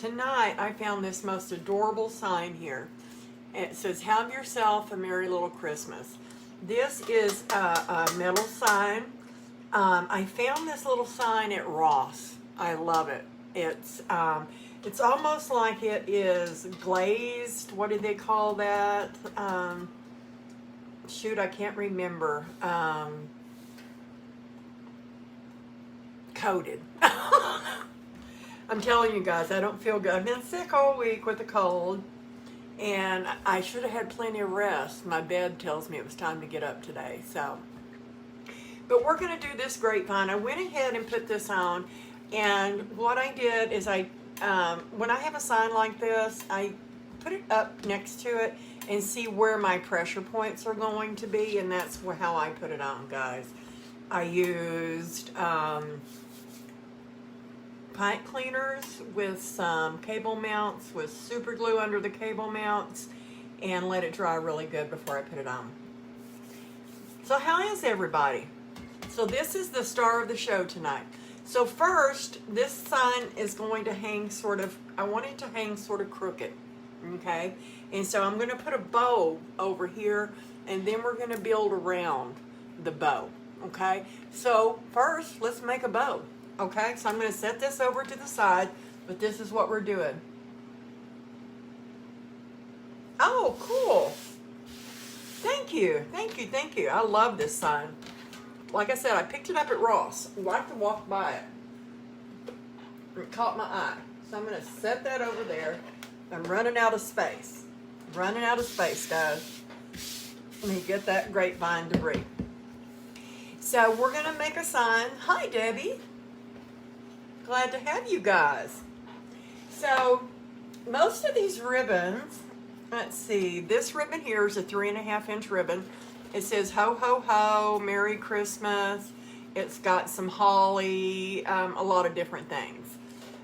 tonight I found this most adorable sign here. It says, "Have yourself a merry little Christmas." This is a metal sign. I found this little sign at Ross. I love it. It's almost like it is glazed. What do they call that? Shoot, I can't remember. Coated. I'm telling you guys, I don't feel good. I've been sick all week with a cold, and I should have had plenty of rest. My bed tells me it was time to get up today. So, but we're going to do this grapevine. I went ahead and put this on, and what I did is when I have a sign like this, I put it up next to it and see where my pressure points are going to be, and that's how I put it on, guys. I used pipe cleaners with some cable mounts with super glue under the cable mounts, and let it dry really good before I put it on. So how is everybody? So this is the star of the show tonight. So first, this sign is going to hang I want it to hang sort of crooked, okay? And so I'm going to put a bow over here, and then we're going to build around the bow, okay? So first, let's make a bow, okay? So I'm going to set this over to the side, but this is what we're doing. Oh, cool. Thank you, thank you, thank you. I love this sign. Like I said, I picked it up at Ross. I like to walk by it. It caught my eye. So I'm going to set that over there. I'm running out of space. Running out of space, guys. Let me get that grapevine debris. So we're going to make a sign. Hi, Debbie. Glad to have you guys. So most of these ribbons, let's see, this ribbon here is a 3.5-inch ribbon. It says, "Ho, ho, ho, Merry Christmas." It's got some holly, a lot of different things.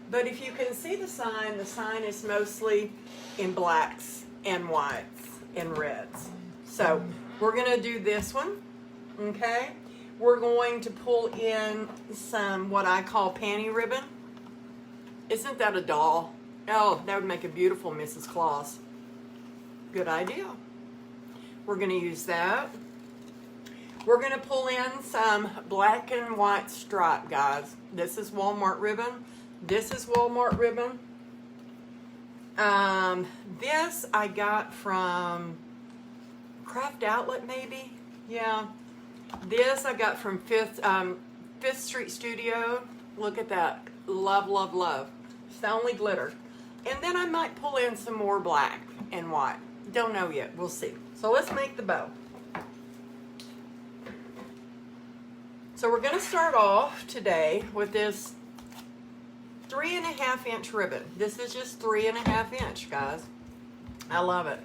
But if you can see the sign is mostly in blacks and whites and reds. So we're going to do this one, okay? We're going to pull in some what I call panty ribbon. Isn't that a doll? Oh, that would make a beautiful Mrs. Claus. Good idea. We're going to use that. We're going to pull in some black and white stripe, guys. This is Walmart ribbon. This is Walmart ribbon. This I got from Craft Outlet, maybe. Yeah. This I got from Fifth Street Studio. Look at that. Love, love, love. It's the only glitter. And then I might pull in some more black and white. Don't know yet. We'll see. So let's make the bow. So we're going to start off today with this 3.5-inch ribbon. This is just 3.5-inch, guys. I love it.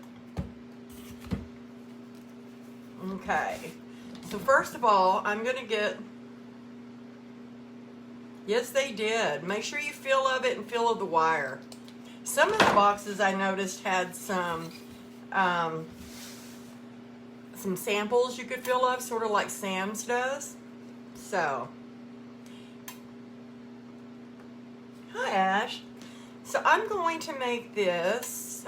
Okay. So first of all, I'm going to get... Yes, they did. Make sure you feel of it and feel of the wire. Some of the boxes I noticed had some samples you could feel of, sort of like Sam's does. So, hi Ash. So I'm going to make this.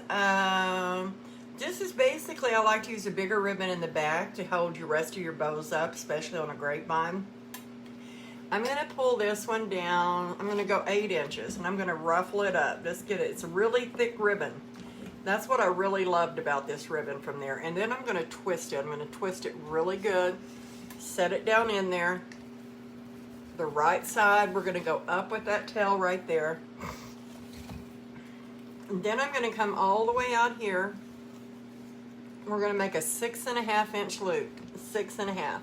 This is basically, I like to use a bigger ribbon in the back to hold your rest of your bows up, especially on a grapevine. I'm going to pull this one down. I'm going to go 8 inches, and I'm going to ruffle it up. Let's get it. It's a really thick ribbon. That's what I really loved about this ribbon from there. And then I'm going to twist it. I'm going to twist it really good. Set it down in there. The right side, we're going to go up with that tail right there. And then I'm going to come all the way out here. We're going to make a 6.5-inch loop. 6.5.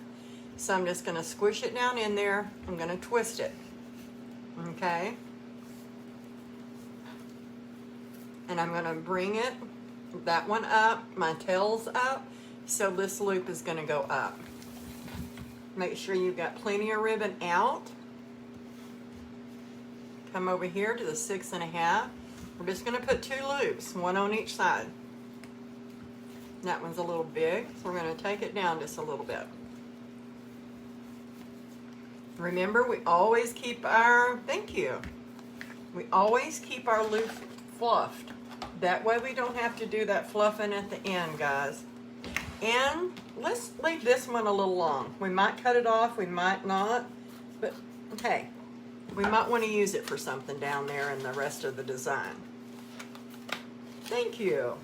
So I'm just going to squish it down in there. I'm going to twist it. Okay. And I'm going to bring it, that one up, my tail's up, so this loop is going to go up. Make sure you've got plenty of ribbon out. Come over here to the 6.5. We're just going to put 2 loops, one on each side. That one's a little big, so we're going to take it down just a little bit. Remember, we always keep our, thank you. We always keep our loop fluffed. That way we don't have to do that fluffing at the end, guys. And let's leave this one a little long. We might cut it off, we might not, but hey, we might want to use it for something down there in the rest of the design. Thank you.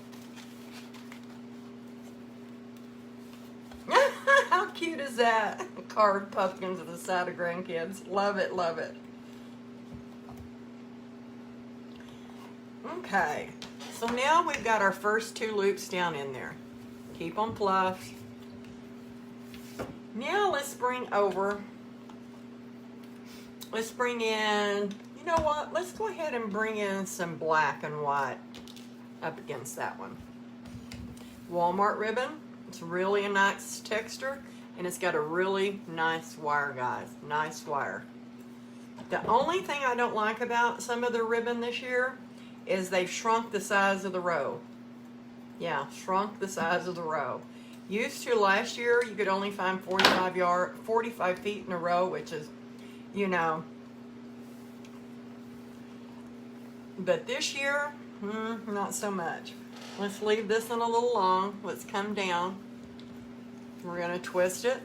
How cute is that? Carved pumpkins at the side of grandkids. Love it, love it. Okay, so now we've got our first 2 loops down in there. Keep them fluffed. Now let's bring in, you know what? Let's go ahead and bring in some black and white up against that one. Walmart ribbon. It's really a nice texture, and it's got a really nice wire, guys. Nice wire. The only thing I don't like about some of the ribbon this year is they've shrunk the size of the row. Yeah, shrunk the size of the row. Used to last year, you could only find 45 feet in a row, which is, you know. But this year, not so much. Let's leave this one a little long. Let's come down. We're going to twist it.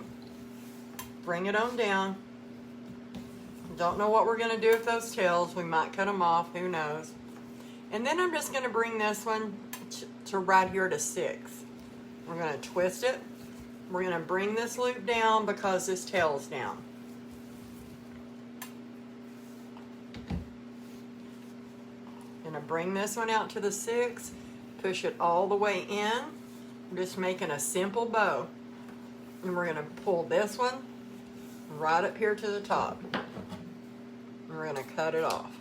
Bring it on down. Don't know what we're going to do with those tails. We might cut them off. Who knows? And then I'm just going to bring this one to right here to 6. We're going to twist it. We're going to bring this loop down because this tail's down. Going to bring this one out to the 6. Push it all the way in. I'm just making a simple bow. And we're going to pull this one right up here to the top. And we're going to cut it off.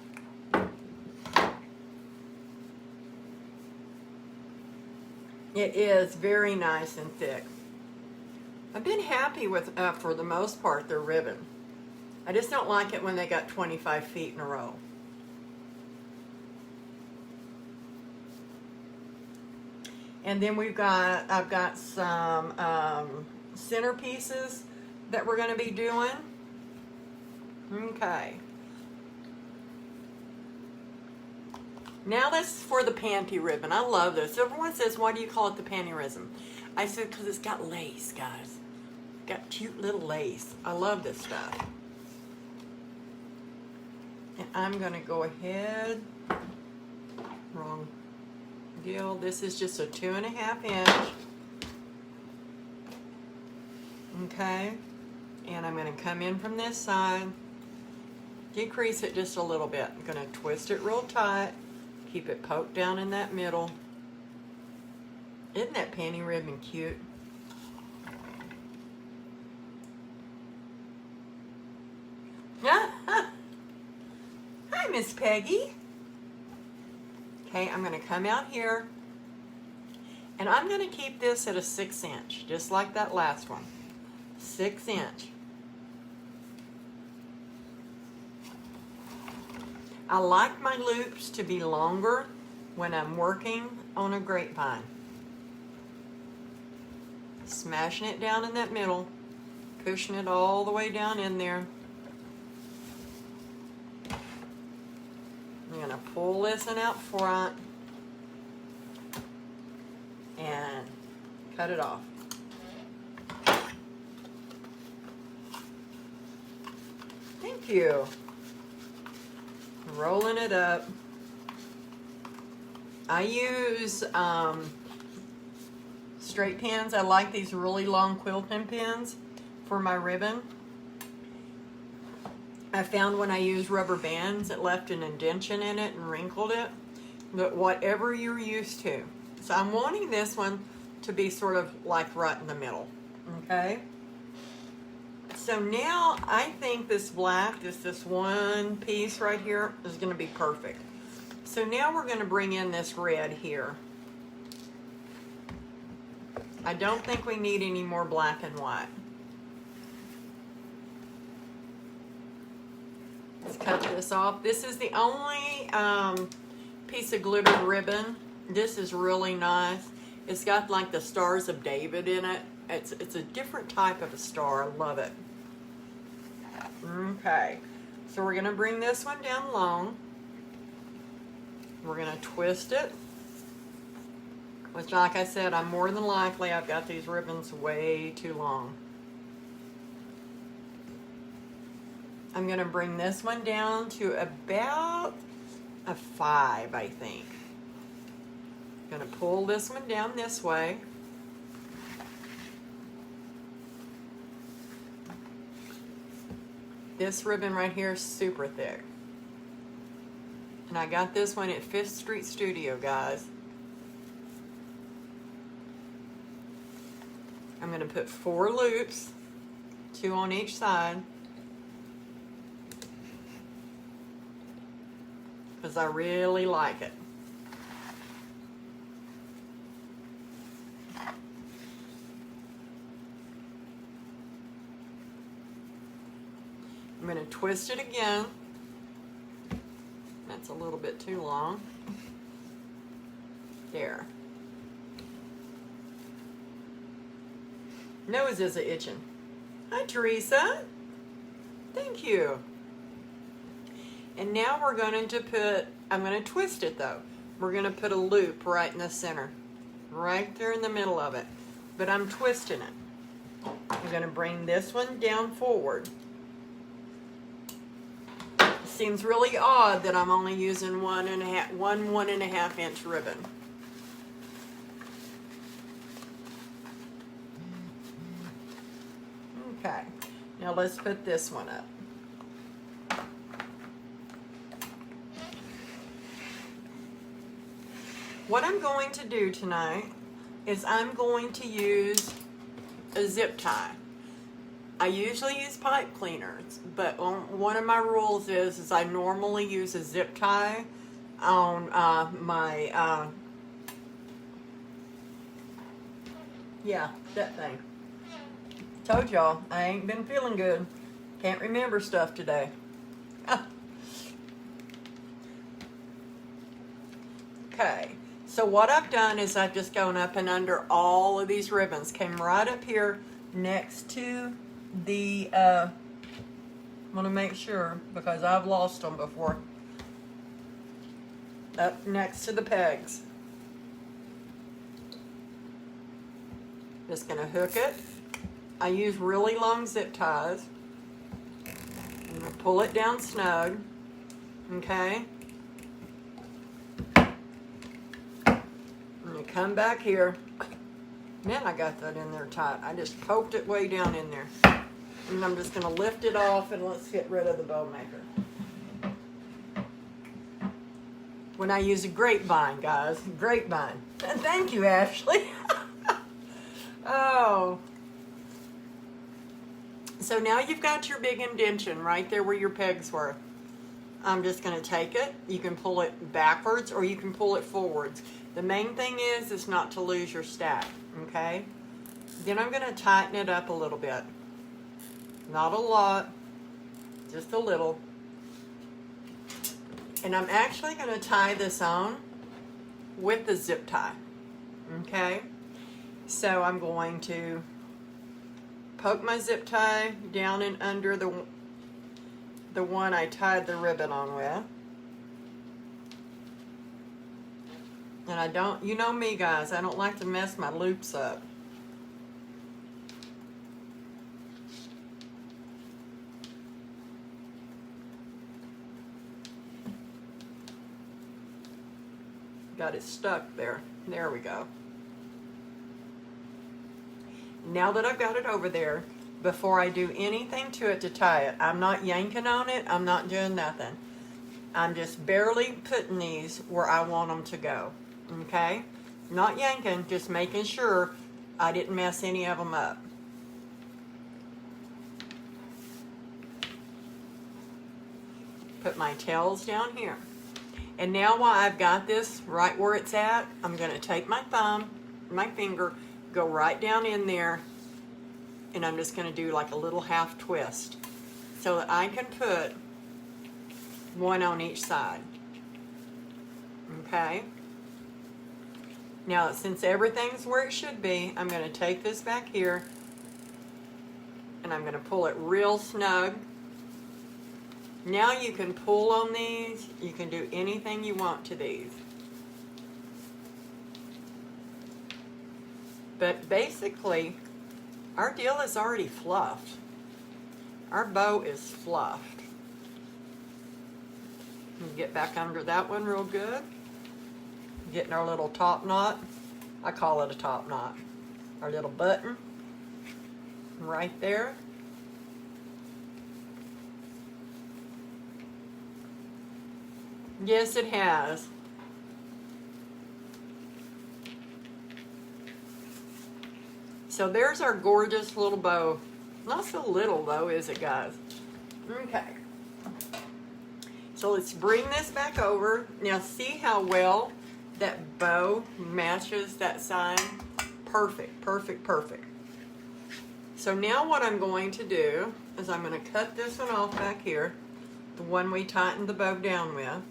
It is very nice and thick. I've been happy with, for the most part, their ribbon. I just don't like it when they got 25 feet in a row. And then I've got some centerpieces that we're going to be doing. Okay. Now this is for the panty ribbon. I love this. Everyone says, why do you call it the panty ribbon? I said, because it's got lace, guys. Got cute little lace. I love this stuff. And I'm going to go ahead. Wrong deal. This is just a 2.5 inch. Okay. And I'm going to come in from this side. Decrease it just a little bit. I'm going to twist it real tight. Keep it poked down in that middle. Isn't that panty ribbon cute? Hi, Miss Peggy. Okay, I'm going to come out here. And I'm going to keep this at a 6 inch, just like that last one. 6 inch. I like my loops to be longer when I'm working on a grapevine. Smashing it down in that middle, pushing it all the way down in there. I'm going to pull this one out front and cut it off. Thank you. Rolling it up. I use straight pins. I like these really long quilting pins for my ribbon. I found when I used rubber bands, it left an indentation in it and wrinkled it. But whatever you're used to. So I'm wanting this one to be sort of like right in the middle. Okay? So now I think this black, this one piece right here, is going to be perfect. So now we're going to bring in this red here. I don't think we need any more black and white. Let's cut this off. This is the only piece of glittered ribbon. This is really nice. It's got like the Stars of David in it. It's a different type of a star. I love it. Okay, so we're going to bring this one down long. We're going to twist it. Which, like I said, I'm more than likely, I've got these ribbons way too long. I'm going to bring this one down to about a 5, I think. I'm going to pull this one down this way. This ribbon right here is super thick. And I got this one at 5th Street Studio, guys. I'm going to put 4 loops, 2 on each side, because I really like it. I'm going to twist it again. That's a little bit too long. There. Nose is a itching. Hi, Teresa. Thank you. And now we're going to put, I'm going to twist it though. We're going to put a loop right in the center. Right there in the middle of it. But I'm twisting it. I'm going to bring this one down forward. Seems really odd that I'm only using 1.5 inch ribbon. Okay, now let's put this one up. What I'm going to do tonight is I'm going to use a zip tie. I usually use pipe cleaners, but one of my rules is I normally use a zip tie on yeah, that thing. Told y'all, I ain't been feeling good. Can't remember stuff today. Okay, so what I've done is I've just gone up and under all of these ribbons. Came right up here next to the, I want to make sure because I've lost them before. Up next to the pegs. Just going to hook it. I use really long zip ties. I'm going to pull it down snug. Okay. I'm going to come back here. Man, I got that in there tight. I just poked it way down in there. And I'm just going to lift it off and let's get rid of the bow maker. When I use a grapevine, guys. Grapevine. And thank you, Ashley. Oh. So now you've got your big indention right there where your pegs were. I'm just going to take it. You can pull it backwards or you can pull it forwards. The main thing is not to lose your stack, okay? Then I'm going to tighten it up a little bit. Not a lot, just a little. And I'm actually going to tie this on with the zip tie, okay? So I'm going to poke my zip tie down and under the one I tied the ribbon on with. And I don't, you know me guys, I don't like to mess my loops up. Got it stuck there. There we go. Now that I've got it over there, before I do anything to it to tie it, I'm not yanking on it, I'm not doing nothing. I'm just barely putting these where I want them to go, okay? Not yanking, just making sure I didn't mess any of them up. Put my tails down here. And now while I've got this right where it's at, I'm going to take my thumb, my finger, go right down in there, and I'm just going to do like a little half twist so that I can put one on each side. Okay? Now, since everything's where it should be, I'm going to take this back here and I'm going to pull it real snug. Now you can pull on these. You can do anything you want to these. But basically, our deal is already fluffed. Our bow is fluffed. Get back under that one real good. Getting our little top knot. I call it a top knot. Our little button right there. Yes, it has. So there's our gorgeous little bow. Not so little though, is it, guys? Okay. So let's bring this back over. Now see how well that bow matches that sign? Perfect, perfect, perfect. So now what I'm going to do is I'm going to cut this one off back here, the one we tightened the bow down with.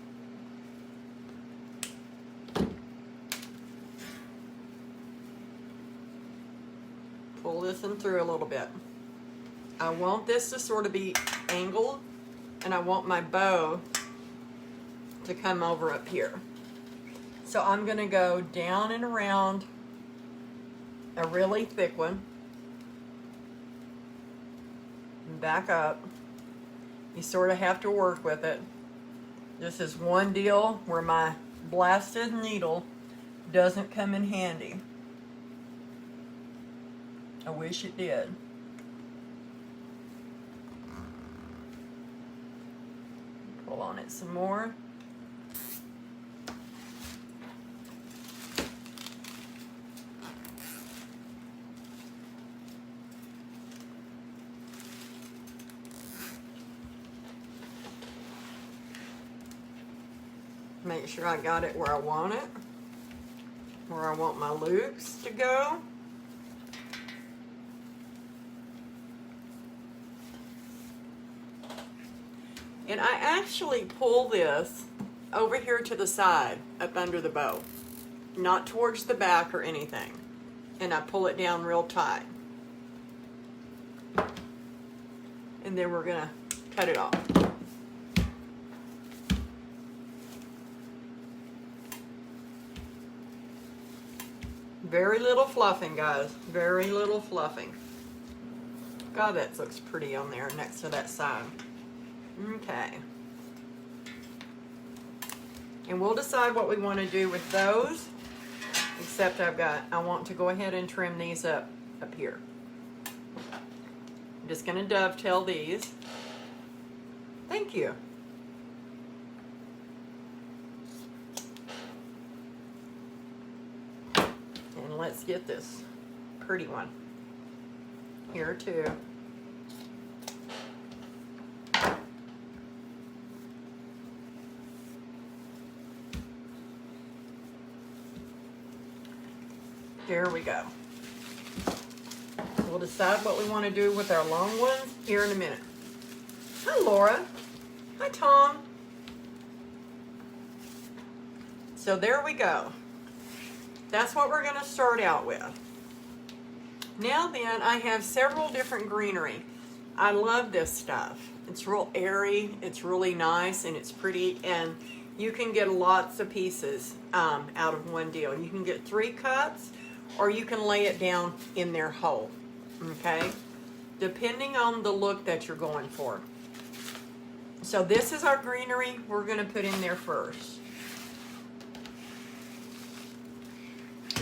Pull this in through a little bit. I want this to sort of be angled, and I want my bow to come over up here. So I'm going to go down and around a really thick one, and back up. You sort of have to work with it. This is one deal where my blasted needle doesn't come in handy. I wish it did. Pull on it some more. Make sure I got it where I want it, where I want my loops to go. And I actually pull this over here to the side, up under the bow, not towards the back or anything. And I pull it down real tight. And then we're gonna cut it off. Very little fluffing, guys. Very little fluffing. God, that looks pretty on there next to that side. Okay. And we'll decide what we want to do with those. Except I want to go ahead and trim these up here. I'm just going to dovetail these. Thank you. And let's get this pretty one here too. There we go. We'll decide what we want to do with our long ones here in a minute. Hi, Laura. Hi, Tom. So there we go. That's what we're going to start out with. Now then, I have several different greenery. I love this stuff. It's real airy, it's really nice, and it's pretty, and you can get lots of pieces out of one deal. You can get 3 cuts, or you can lay it down in their whole, okay? Depending on the look that you're going for. So this is our greenery we're going to put in there first.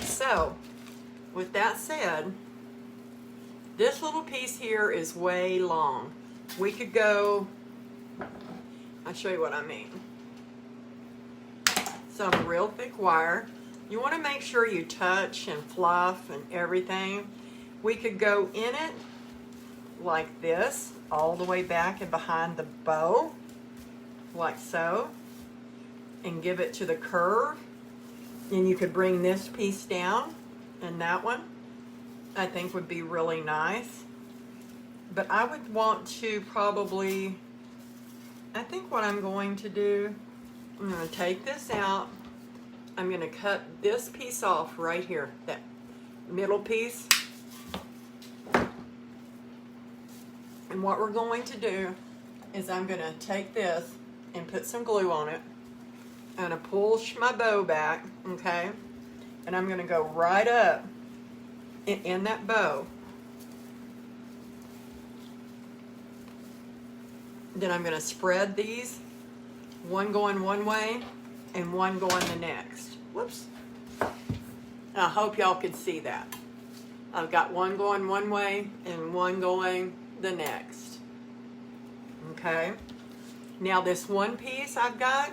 So, with that said, this little piece here is way long. We could go, I'll show you what I mean. Some real thick wire. You want to make sure you touch and fluff and everything. We could go in it like this, all the way back and behind the bow, like so, and give it to the curve. And you could bring this piece down, and that one I think would be really nice. But I would want to probably, I think what I'm going to do, I'm going to take this out. I'm going to cut this piece off right here, that middle piece. And what we're going to do is I'm going to take this and put some glue on it. I'm going to push my bow back, okay? And I'm going to go right up in that bow. Then I'm going to spread these, one going one way and one going the next. Whoops. And I hope y'all could see that. I've got one going one way and one going the next. Okay. Now this one piece I've got,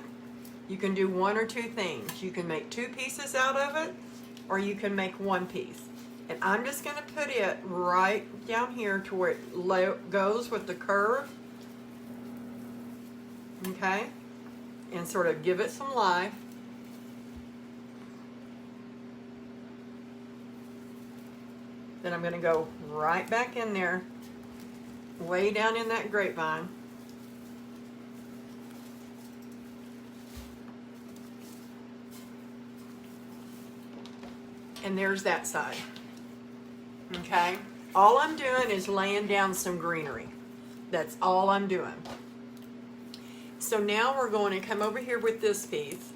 you can do one or two things. You can make two pieces out of it, or you can make one piece. And I'm just going to put it right down here to where it goes with the curve. Okay. And sort of give it some life. Then I'm going to go right back in there, way down in that grapevine. And there's that side. Okay? All I'm doing is laying down some greenery. That's all I'm doing. So now we're going to come over here with this piece.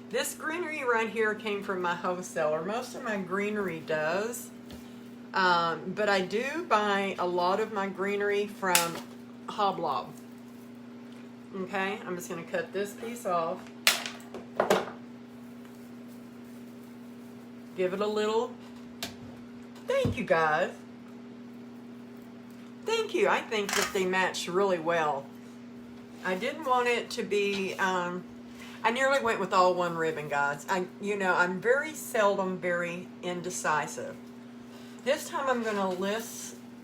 This greenery right here came from my wholesaler. Most of my greenery does. But I do buy a lot of my greenery from Hoblob. Okay, I'm just going to cut this piece off. Give it a little. Thank you, guys. Thank you. I think that they match really well. I didn't want it to be, I nearly went with all one ribbon, guys. I'm very seldom very indecisive. This time I'm going to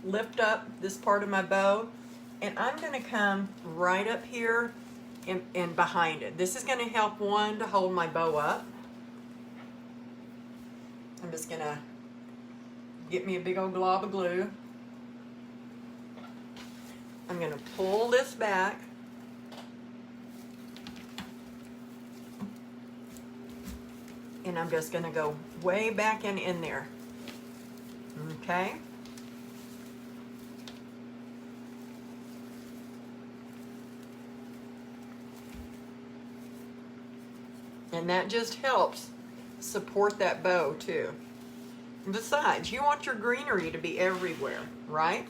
lift up this part of my bow, and I'm going to come right up here and behind it. This is going to help, one, to hold my bow up. I'm just going to get me a big old glob of glue. I'm going to pull this back. And I'm just going to go way back in there. Okay. And that just helps support that bow too. Besides, you want your greenery to be everywhere, right?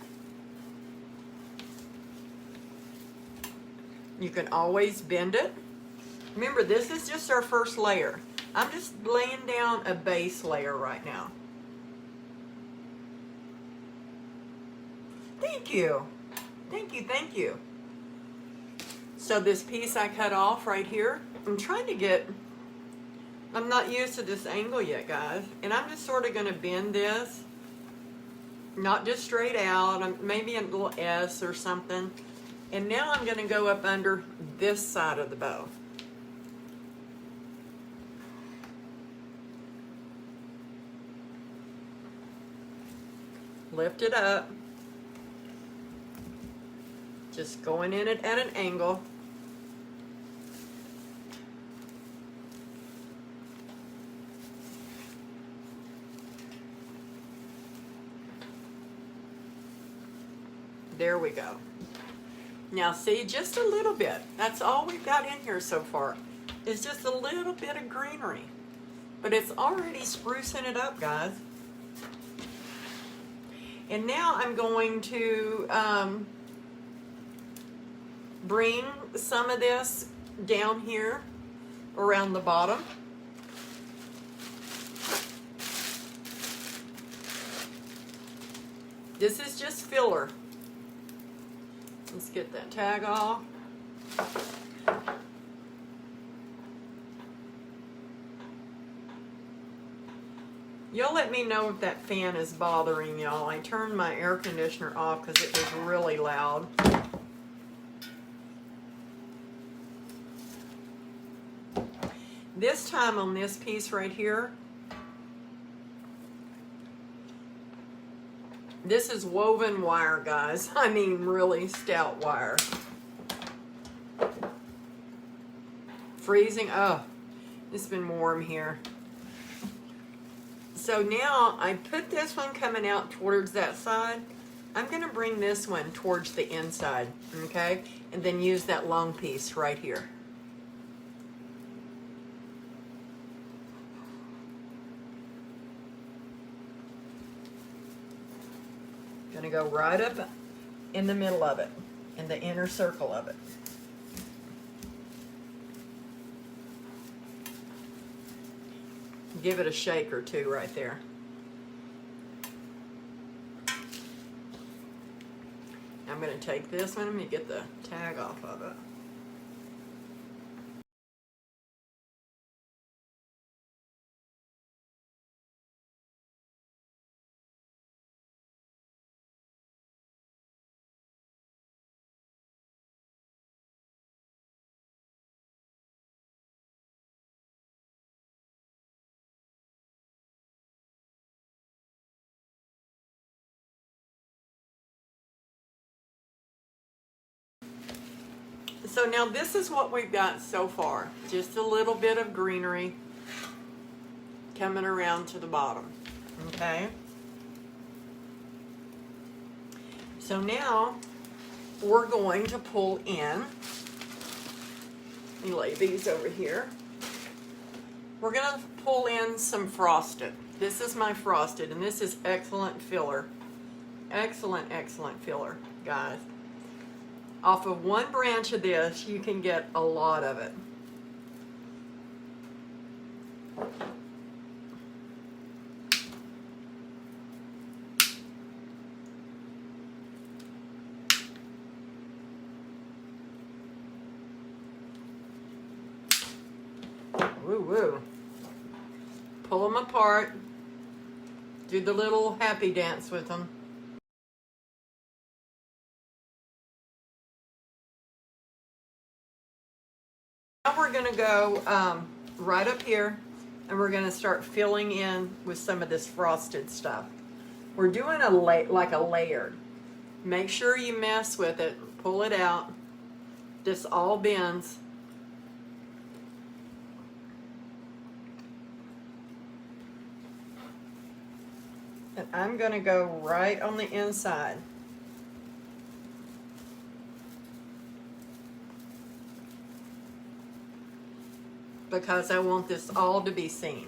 You can always bend it. Remember, this is just our first layer. I'm just laying down a base layer right now. Thank you. Thank you, thank you. So this piece I cut off right here, I'm not used to this angle yet, guys. And I'm just sort of going to bend this. Not just straight out, maybe a little S or something. And now I'm going to go up under this side of the bow. Lift it up. Just going in it at an angle. There we go. Now see, just a little bit. That's all we've got in here so far. It's just a little bit of greenery. But it's already sprucing it up, guys. And now I'm going to bring some of this down here around the bottom. This is just filler. Let's get that tag off. Y'all let me know if that fan is bothering y'all. I turned my air conditioner off because it was really loud. This time on this piece right here, this is woven wire, guys. I mean, really stout wire. Freezing. Oh, it's been warm here. So now I put this one coming out towards that side. I'm going to bring this one towards the inside, okay? and then use that long piece right here. Gonna go right up in the middle of it, in the inner circle of it. Give it a shake or two right there. I'm going to take this one. Let me get the tag off of it. So now this is what we've got so far. Just a little bit of greenery coming around to the bottom. Okay. So now we're going to pull in. Let me lay these over here. We're going to pull in some frosted. This is my frosted, and this is excellent filler. Excellent, excellent filler, guys. Off of one branch of this, you can get a lot of it. Woo woo. Pull them apart. Do the little happy dance with them. Now we're going to go right up here, and we're going to start filling in with some of this frosted stuff. We're doing like a layered. Make sure you mess with it. Pull it out. This all bends. And I'm going to go right on the inside. Because I want this all to be seen.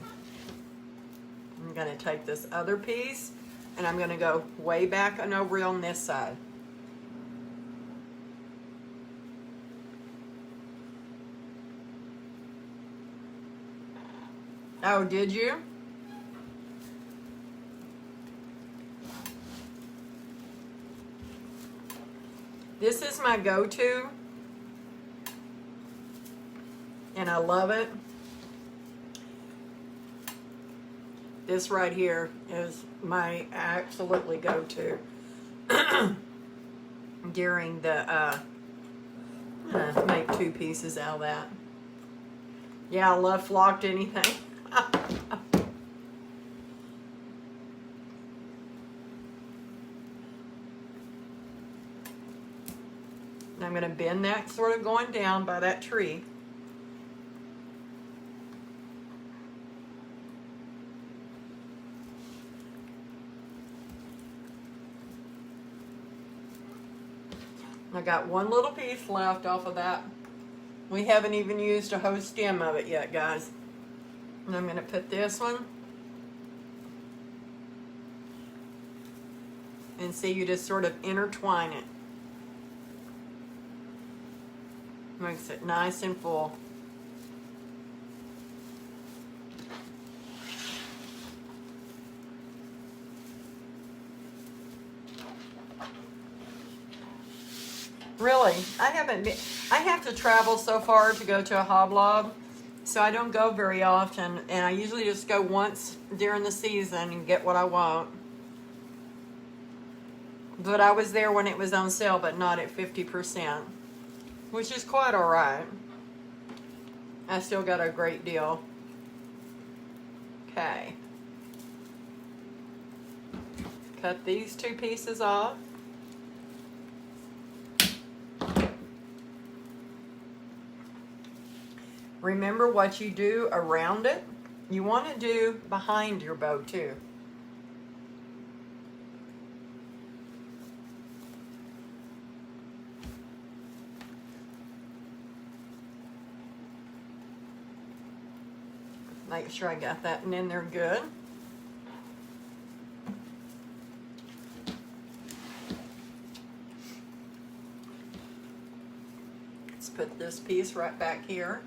I'm going to take this other piece and I'm going to go way back and over on this side. Oh, did you? This is my go-to. And I love it. This right here is my absolutely go-to during the, I'm gonna make two pieces out of that. Yeah, I love flocked anything. I'm gonna bend that sort of going down by that tree. I got one little piece left off of that. We haven't even used a whole stem of it yet, guys. And I'm going to put this one. And see, you just sort of intertwine it. Makes it nice and full. Really, I have to travel so far to go to a hoblob, so I don't go very often, and I usually just go once during the season and get what I want. But I was there when it was on sale, but not at 50%, which is quite all right. I still got a great deal. Okay. Cut these two pieces off. Remember what you do around it, you want to do behind your bow too. Make sure I got that in there good. Let's put this piece right back here.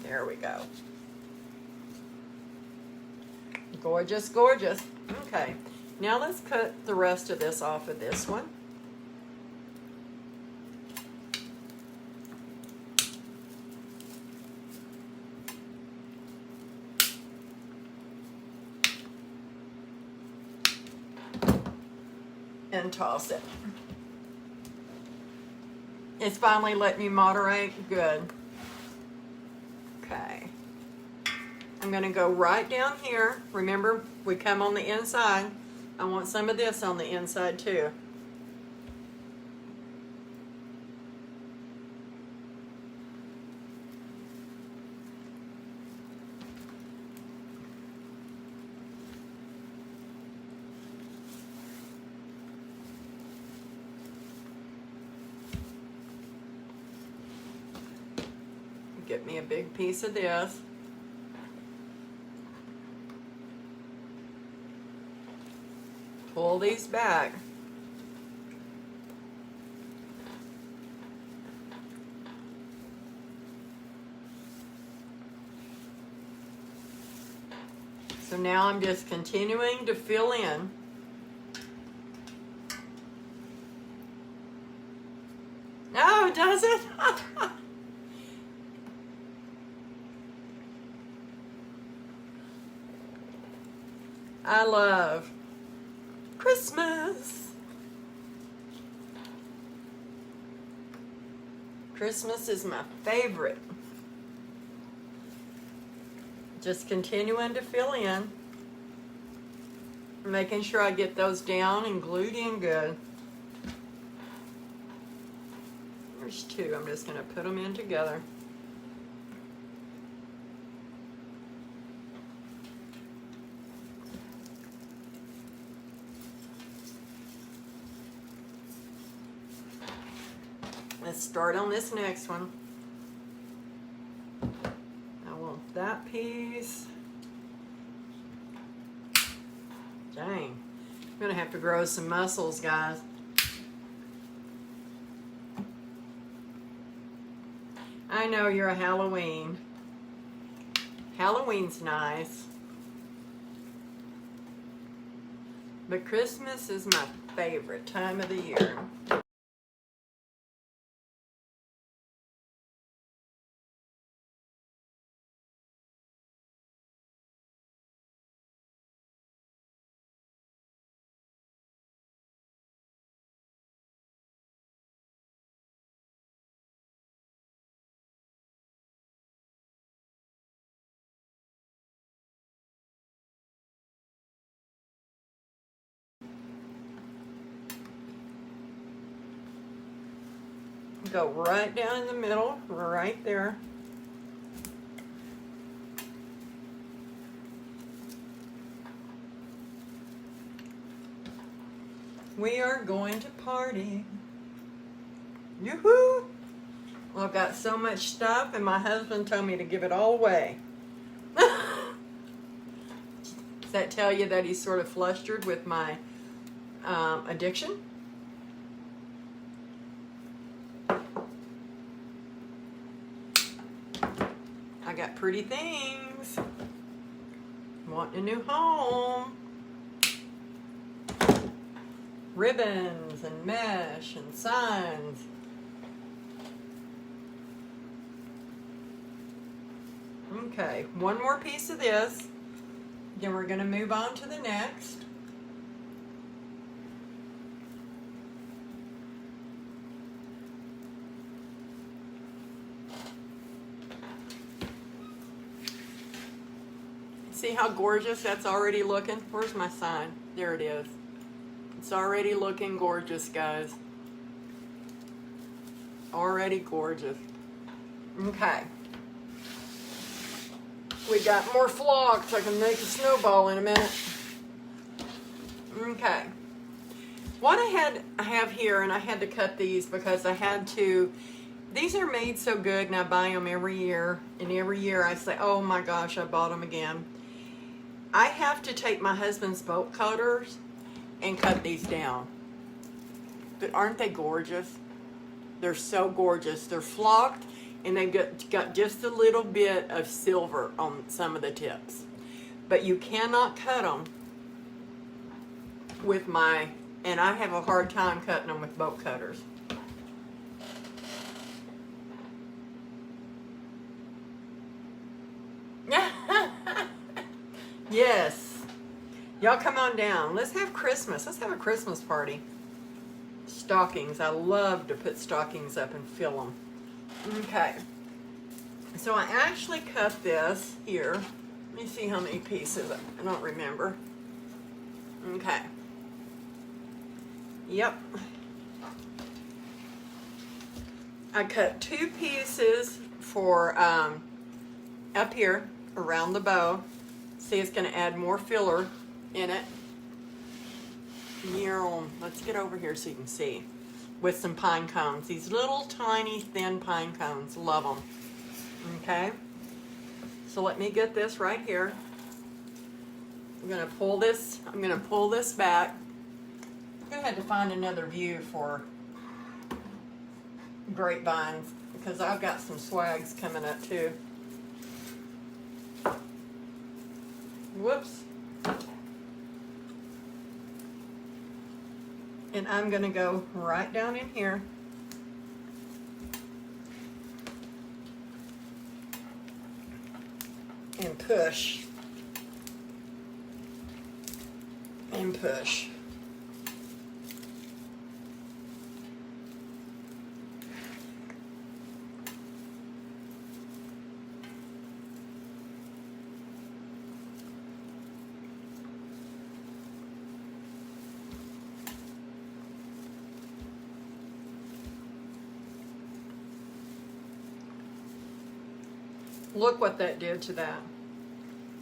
There we go. Gorgeous, gorgeous. Okay, now let's cut the rest of this off of this one. And toss it. It's finally letting me moderate. Good. Okay. I'm going to go right down here. Remember, we come on the inside. I want some of this on the inside too. Get me a big piece of this. Pull these back. So now I'm just continuing to fill in. Oh, does it? I love Christmas. Christmas is my favorite. Just continuing to fill in. Making sure I get those down and glued in good. There's two. I'm just going to put them in together. Let's start on this next one. I want that piece. Dang. I'm going to have to grow some muscles, guys. I know you're a Halloween. Halloween's nice. But Christmas is my favorite time of the year. Go right down in the middle, right there. We are going to party. Yoo-hoo! Well, I've got so much stuff, and my husband told me to give it all away. Does that tell you that he's sort of flustered with my addiction? I got pretty things. Wanting a new home. Ribbons and mesh and signs. Okay, one more piece of this. Then we're going to move on to the next. See how gorgeous that's already looking? Where's my sign? There it is. It's already looking gorgeous, guys. Already gorgeous. Okay. We got more flocks. I can make a snowball in a minute. Okay. What I have here, and I had to cut these because I had to, these are made so good and I buy them every year, and every year I say, oh my gosh, I bought them again. I have to take my husband's bolt cutters and cut these down. But aren't they gorgeous? They're so gorgeous. They're flocked and they've got just a little bit of silver on some of the tips. But you cannot cut them with my, and I have a hard time cutting them with bolt cutters. Yes. Y'all come on down. Let's have Christmas. Let's have a Christmas party. Stockings. I love to put stockings up and fill them. Okay. So I actually cut this here. Let me see how many pieces. I don't remember. Okay. Yep. I cut 2 pieces for up here around the bow. See, it's going to add more filler in it. Let's get over here so you can see. With some pine cones. These little tiny thin pine cones. Love them. Okay. So let me get this right here. I'm going to pull this. I'm going to pull this back. I'm going to have to find another view for grapevines because I've got some swags coming up too. Whoops. And I'm going to go right down in here. And push. And push. Look what that did to that.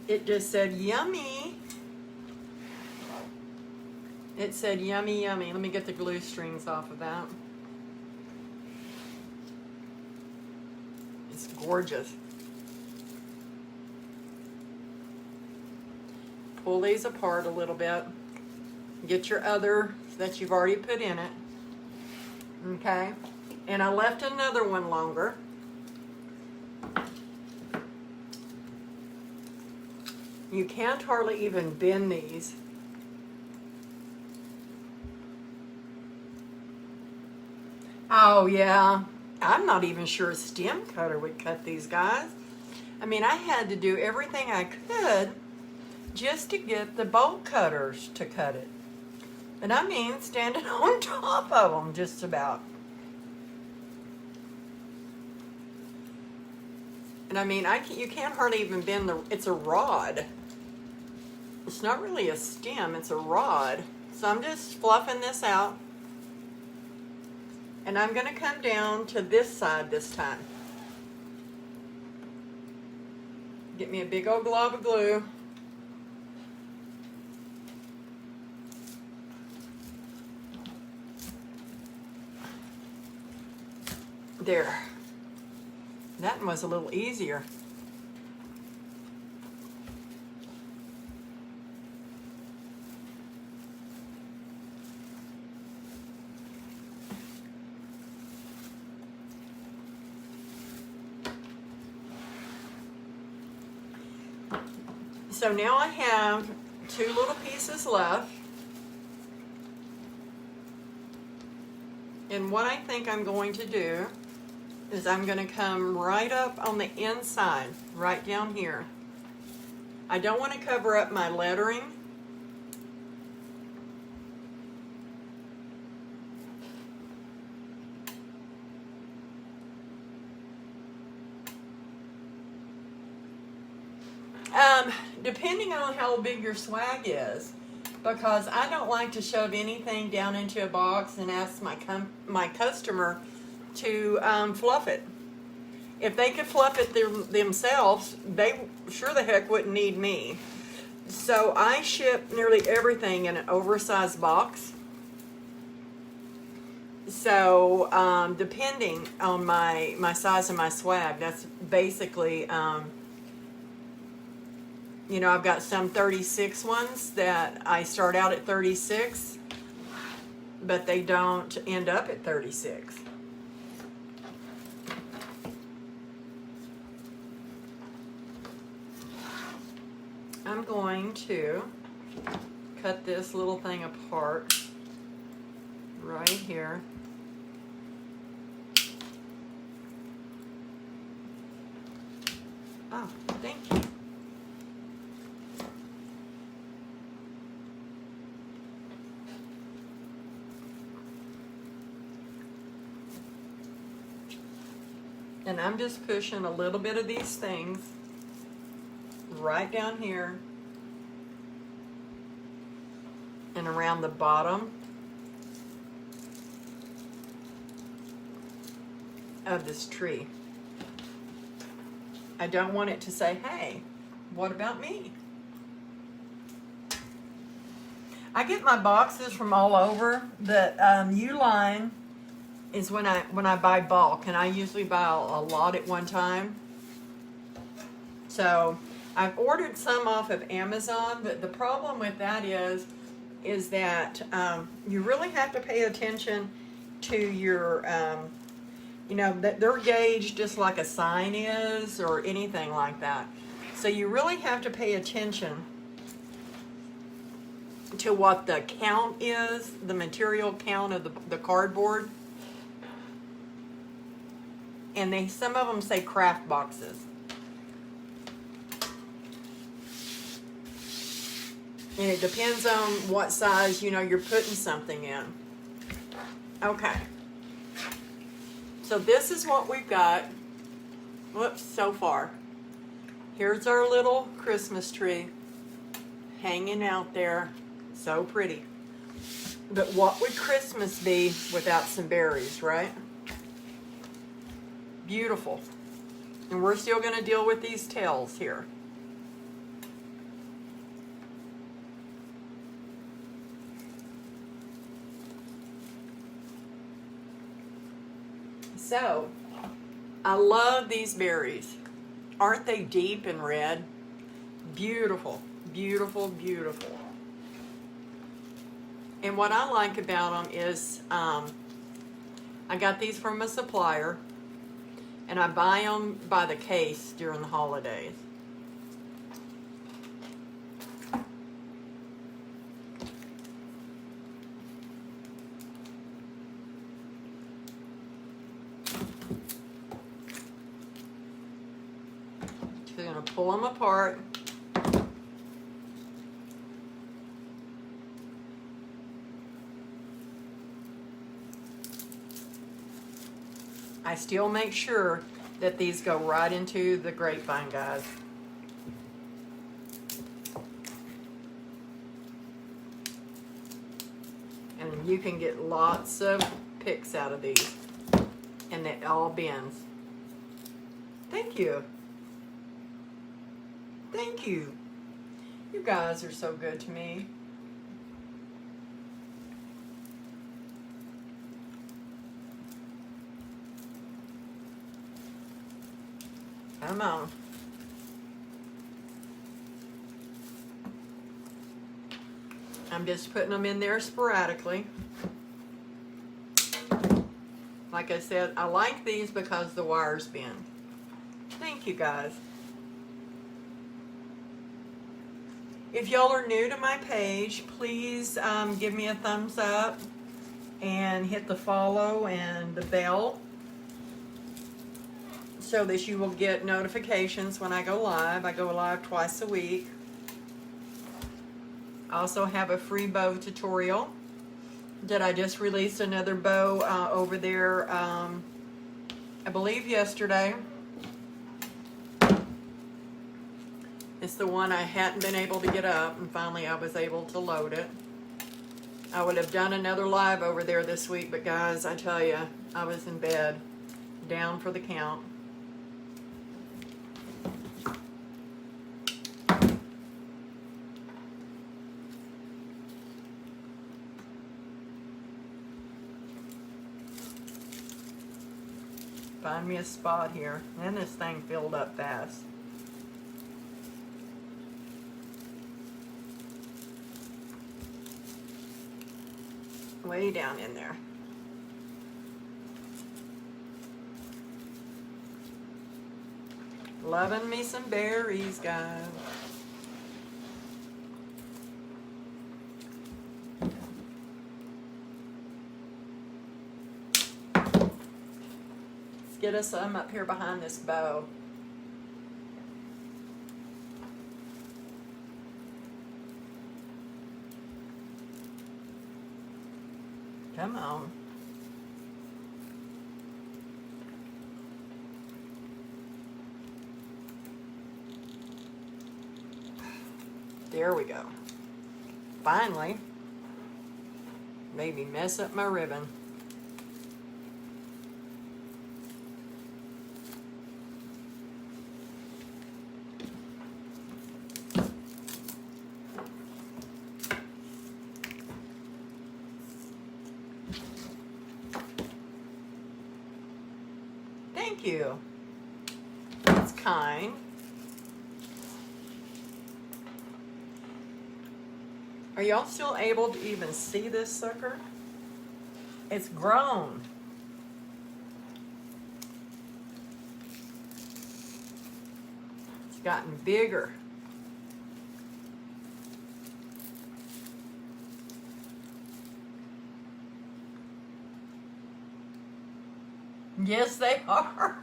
It just said yummy. It said yummy, yummy. Let me get the glue strings off of that. It's gorgeous. Pull these apart a little bit. Get your other that you've already put in it. Okay. And I left another one longer. You can't hardly even bend these. Oh yeah, I'm not even sure a stem cutter would cut these guys. I mean, I had to do everything I could just to get the bolt cutters to cut it. And I mean standing on top of them just about. And I mean, you can't hardly even bend it's a rod. It's not really a stem, it's a rod. So I'm just fluffing this out. And I'm going to come down to this side this time. Get me a big old glob of glue. There. That one was a little easier. So now I have 2 little pieces left. And what I think I'm going to do is I'm going to come right up on the inside, right down here. I don't want to cover up my lettering. Depending on how big your swag is, because I don't like to shove anything down into a box and ask my customer to fluff it. If they could fluff it themselves, they sure the heck wouldn't need me. So I ship nearly everything in an oversized box. So depending on my size of my swag, that's basically, you know, I've got some 36 ones that I start out at 36, but they don't end up at 36. I'm going to cut this little thing apart right here. Oh, thank you. And I'm just pushing a little bit of these things right down here and around the bottom of this tree. I don't want it to say, hey, what about me? I get my boxes from all over. The Uline is when I buy bulk, and I usually buy a lot at one time. So I've ordered some off of Amazon, but the problem with that is that you really have to pay attention to your, you know, that they're gauged just like a sign is or anything like that. So you really have to pay attention to what the count is, the material count of the cardboard. And some of them say craft boxes. And it depends on what size, you know, you're putting something in. Okay. So this is what we've got. Whoops, so far. Here's our little Christmas tree hanging out there. So pretty. But what would Christmas be without some berries, right? Beautiful. And we're still going to deal with these tails here. So, I love these berries. Aren't they deep and red? Beautiful, beautiful, beautiful. And what I like about them is I got these from a supplier, and I buy them by the case during the holidays. So I'm going to pull them apart. I still make sure that these go right into the grapevine, guys. And you can get lots of picks out of these. And it all bends. Thank you. Thank you. You guys are so good to me. Come on. I'm just putting them in there sporadically. Like I said, I like these because the wires bend. Thank you, guys. If y'all are new to my page, please give me a thumbs up and hit the follow and the bell so that you will get notifications when I go live. I go live twice a week. I also have a free bow tutorial that I just released another bow over there, I believe yesterday. It's the one I hadn't been able to get up, and finally I was able to load it. I would have done another live over there this week, but guys, I tell you, I was in bed, down for the count. Find me a spot here. And this thing filled up fast. Way down in there. Loving me some berries, guys. Let's get us some up here behind this bow. Come on. There we go. Finally. Made me mess up my ribbon. Thank you. That's kind. Are y'all still able to even see this sucker? It's grown. It's gotten bigger. Yes, they are.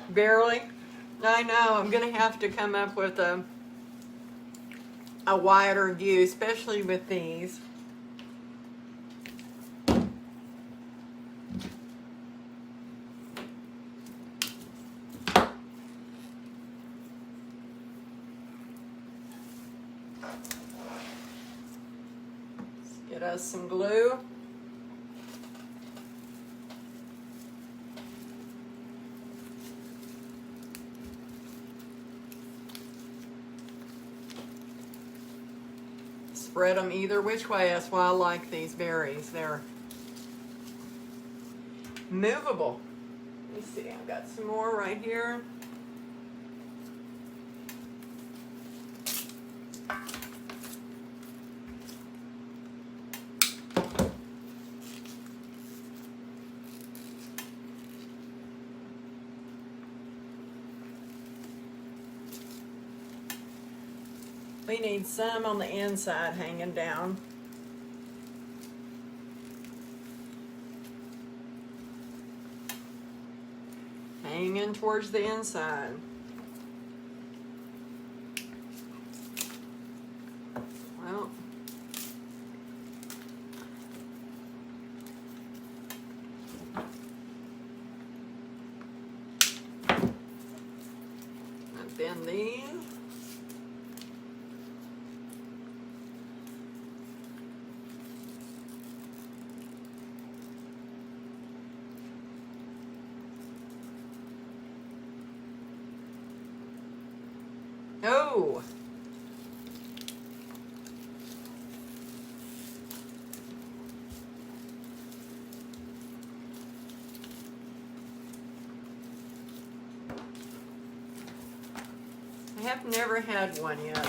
Barely. I know. I'm going to have to come up with a wider view, especially with these. Let's get us some glue. Spread them either which way. That's why I like these berries. They're movable. Let me see. I've got some more right here. We need some on the inside hanging down. Hanging towards the inside. Well, and then these. Oh! I have never had one yet.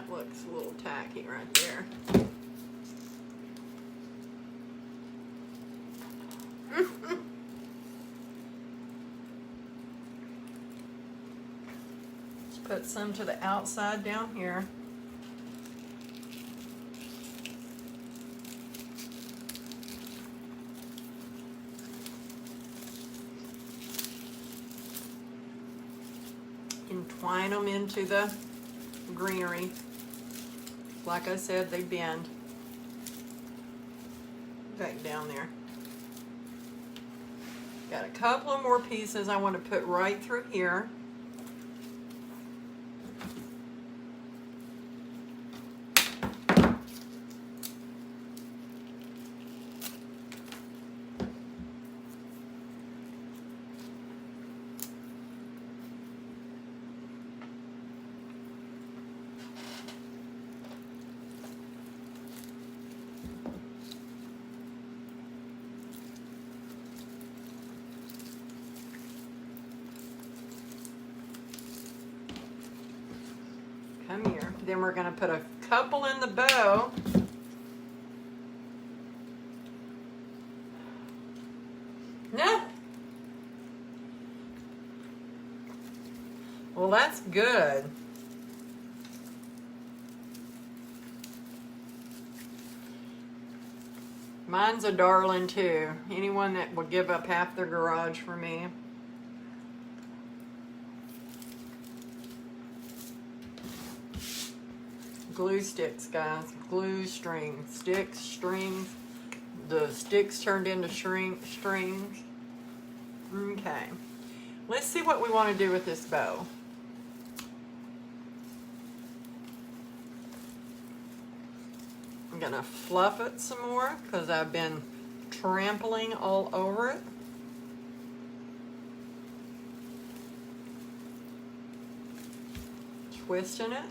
Looks a little tacky right there. Let's put some to the outside down here. Entwine them into the greenery. Like I said, they bend. Back down there. Got a couple of more pieces I want to put right through here. Come here. Then we're going to put a couple in the bow. No. Well, that's good. Mine's a darling too. Anyone that would give up half their garage for me. Glue sticks, guys. Glue strings. Sticks, strings. The sticks turned into strings. Okay. Let's see what we want to do with this bow. I'm going to fluff it some more because I've been trampling all over it. Twisting it.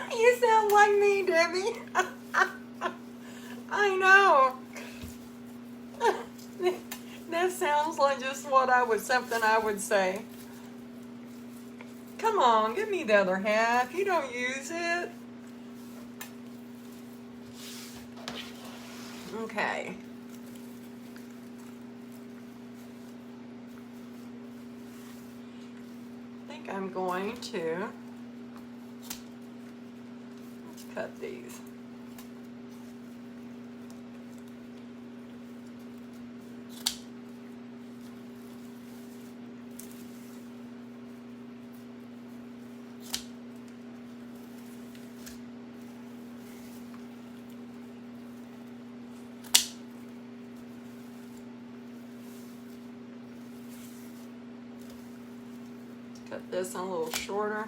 You sound like me, Debbie. I know. That sounds like just what something I would say. Come on, give me the other half. You don't use it. Okay. I think I'm going to cut these. Cut this a little shorter.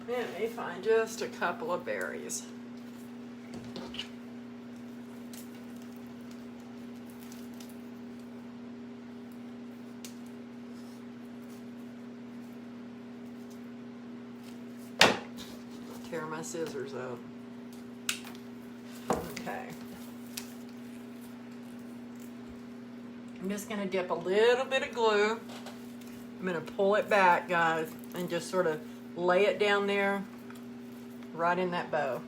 Let me find just a couple of berries. Tear my scissors up. Okay. I'm just going to dip a little bit of glue. I'm going to pull it back, guys, and just sort of lay it down there right in that bow.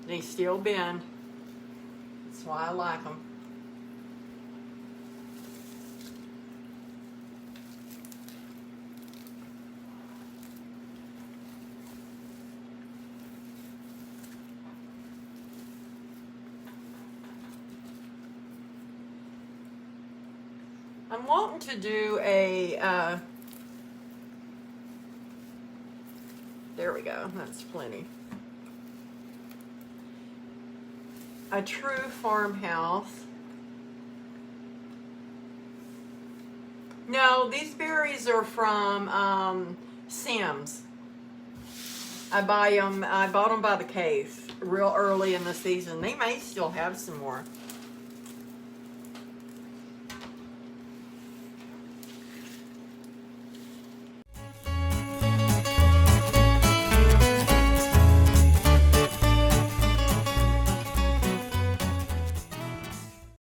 They still bend. That's why I like them. I'm wanting to do a, there we go, that's plenty. A true farmhouse. No, these berries are from Sam's. I bought them by the case real early in the season. They may still have some more.